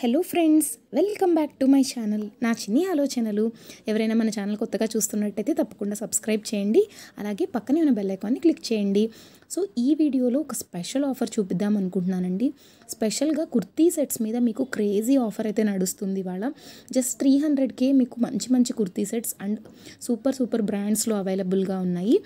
Hello friends, welcome back to my channel. నా చిన్ని ఆలోచనలు. ఎవరైనా మన ఛానల్ కొత్తగా చూస్తున్నట్టయితే తప్పకుండా సబ్స్క్రైబ్ చేయండి. అలాగే పక్కనే ఉన్న బెల్ ఐకాన్ని క్లిక్ చేయండి. సో ఈ వీడియోలో ఒక స్పెషల్ ఆఫర్ చూపిద్దాం అనుకుంటున్నానండి. స్పెషల్గా కుర్తీ సెట్స్ మీద మీకు క్రేజీ ఆఫర్ అయితే నడుస్తుంది ఇవాళ. జస్ట్ 300కే మీకు మంచి మంచి కుర్తీ సెట్స్ అండ్ సూపర్ బ్రాండ్స్లో అవైలబుల్గా ఉన్నాయి.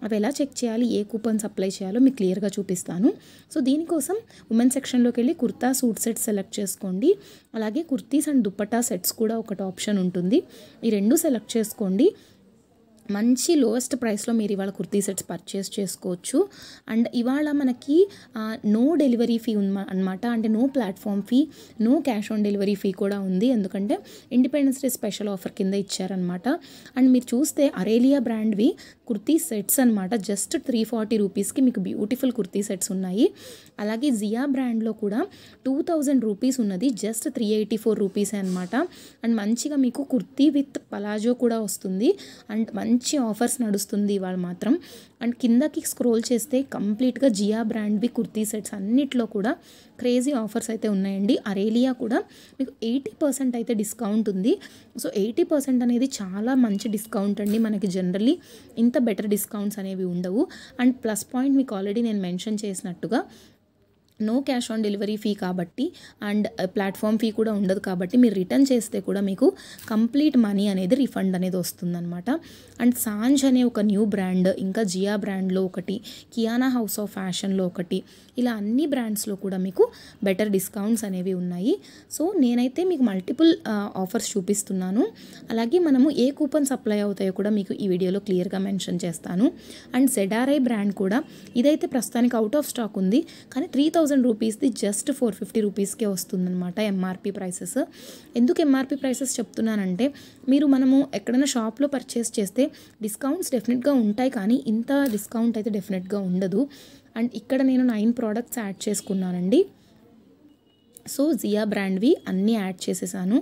అవి ఎలా చెక్ చేయాలి, ఏ కూపన్స్ అప్లై చేయాలో మీకు క్లియర్గా చూపిస్తాను. సో దీనికోసం ఉమెన్ సెక్షన్లోకి వెళ్ళి కుర్తా సూట్ సెట్స్ సెలెక్ట్ చేసుకోండి. అలాగే కుర్తీస్ అండ్ దుప్పటా సెట్స్ కూడా ఒకటి ఆప్షన్ ఉంటుంది. ఈ రెండు సెలెక్ట్ చేసుకోండి. మంచి లోయెస్ట్ ప్రైస్లో మీరు ఇవాళ కుర్తీ సెట్స్ పర్చేస్ చేసుకోవచ్చు. అండ్ ఇవాళ మనకి నో డెలివరీ ఫీ అనమాట. అంటే no platform fee, no cash on delivery fee కూడా ఉంది. ఎందుకంటే ఇండిపెండెన్స్ డే స్పెషల్ ఆఫర్ కింద ఇచ్చారనమాట. అండ్ మీరు చూస్తే అరేలియా బ్రాండ్వి కుర్తీ సెట్స్ అనమాట. జస్ట్ 340 రూపీస్కి మీకు బ్యూటిఫుల్ కుర్తీ సెట్స్ ఉన్నాయి. అలాగే జియా బ్రాండ్లో కూడా 2000 రూపీస్ ఉన్నది, జస్ట్ 384 రూపీసే అనమాట. అండ్ మంచిగా మీకు కుర్తీ విత్ పలాజో కూడా వస్తుంది. అండ్ మంచి ఆఫర్స్ నడుస్తుంది ఇవాళ మాత్రం. అండ్ కిందకి స్క్రోల్ చేస్తే కంప్లీట్గా జియా బ్రాండ్వి కుర్తీ సెట్స్ అన్నిట్లో కూడా క్రేజీ ఆఫర్స్ అయితే ఉన్నాయండి. అరేలియా కూడా మీకు 80% అయితే డిస్కౌంట్ ఉంది. సో 80% అనేది చాలా మంచి డిస్కౌంట్ అండి. మనకి జనరల్లీ ఇంత బెటర్ డిస్కౌంట్స్ అనేవి ఉండవు. అండ్ ప్లస్ పాయింట్ మీకు ఆల్రెడీ నేను మెన్షన్ చేసినట్టుగా no cash on delivery fee కాబట్టి అండ్ ప్లాట్ఫామ్ ఫీ కూడా ఉండదు కాబట్టి మీరు రిటర్న్ చేస్తే కూడా మీకు కంప్లీట్ మనీ అనేది రిఫండ్ అనేది వస్తుందన్నమాట. అండ్ సాంజ్ అనే ఒక న్యూ బ్రాండ్, ఇంకా జియా బ్రాండ్లో ఒకటి, కియానా హౌస్ ఆఫ్ ఫ్యాషన్లో ఒకటి, ఇలా అన్ని బ్రాండ్స్లో కూడా మీకు బెటర్ డిస్కౌంట్స్ అనేవి ఉన్నాయి. సో నేనైతే మీకు మల్టిపుల్ ఆఫర్స్ చూపిస్తున్నాను. అలాగే మనము ఏ కూపన్స్ అప్లై అవుతాయో కూడా మీకు ఈ వీడియోలో క్లియర్గా మెన్షన్ చేస్తాను. అండ్ ZRI బ్రాండ్ కూడా ఇదైతే ప్రస్తుతానికి అవుట్ ఆఫ్ స్టాక్ ఉంది, కానీ 3000 రూపీస్ది జస్ట్ 450 రూపీస్కే వస్తుందన్నమాట ఎంఆర్పి ప్రైసెస్. ఎందుకు ఎంఆర్పి ప్రైసెస్ చెప్తున్నానంటే మనము ఎక్కడైనా షాప్లో పర్చేస్ చేస్తే డిస్కౌంట్స్ డెఫినెట్గా ఉంటాయి, కానీ ఇంత డిస్కౌంట్ అయితే డెఫినెట్గా ఉండదు. అండ్ ఇక్కడ నేను 9 ప్రోడక్ట్స్ యాడ్ చేసుకున్నానండి. సో జియా బ్రాండ్వి అన్నీ యాడ్ చేసేసాను.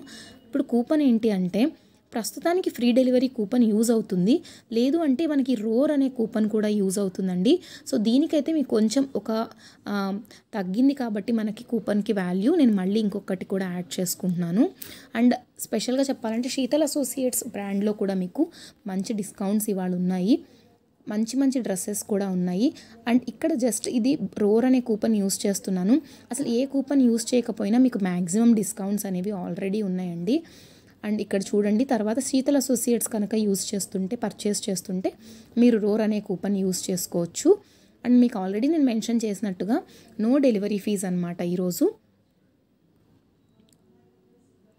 ఇప్పుడు కూపన్ ఏంటి అంటే ప్రస్తుతానికి ఫ్రీ డెలివరీ కూపన్ యూజ్ అవుతుంది. లేదు అంటే మనకి రోర్ అనే కూపన్ కూడా యూజ్ అవుతుందండి. సో దీనికైతే మీకు కొంచెం ఒక తగ్గింది కాబట్టి మనకి కూపన్కి వాల్యూ నేను మళ్ళీ ఇంకొకటి కూడా యాడ్ చేసుకుంటున్నాను. అండ్ స్పెషల్గా చెప్పాలంటే శీతల్ అసోసియేట్స్ బ్రాండ్లో కూడా మీకు మంచి డిస్కౌంట్స్ ఇవాళ ఉన్నాయి. మంచి డ్రెస్సెస్ కూడా ఉన్నాయి. అండ్ ఇక్కడ జస్ట్ ఇది రోర్ అనే కూపన్ యూస్ చేస్తున్నాను. అసలు ఏ కూపన్ యూస్ చేయకపోయినా మీకు మ్యాక్సిమం డిస్కౌంట్స్ అనేవి ఆల్రెడీ ఉన్నాయండి. అండ్ ఇక్కడ చూడండి, తర్వాత శీతల్ అసోసియేట్స్ కనుక పర్చేస్ చేస్తుంటే మీరు రోర్ అనే కూపన్ యూస్ చేసుకోవచ్చు. అండ్ మీకు ఆల్రెడీ నేను మెన్షన్ చేసినట్టుగా నో డెలివరీ ఫీజ్ అనమాట ఈరోజు.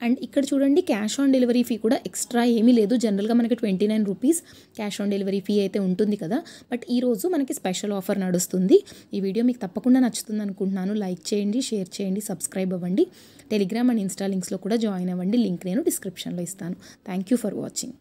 అండ్ ఇక్కడ చూడండి, క్యాష్ ఆన్ డెలివరీ ఫీ కూడా ఎక్స్ట్రా ఏమీ లేదు. జనరల్గా మనకి 29 rupees cash on delivery fee అయితే ఉంటుంది కదా, బట్ ఈరోజు మనకి స్పెషల్ ఆఫర్ నడుస్తుంది. ఈ వీడియో మీకు తప్పకుండా నచ్చుతుంది అనుకుంటున్నాను. లైక్ చేయండి, షేర్ చేయండి, సబ్స్క్రైబ్ అవ్వండి. టెలిగ్రామ్ అండ్ ఇన్స్టా లింక్స్లో కూడా జాయిన్ అవ్వండి. లింక్ నేను డిస్క్రిప్షన్లో ఇస్తాను. Thank you for watching.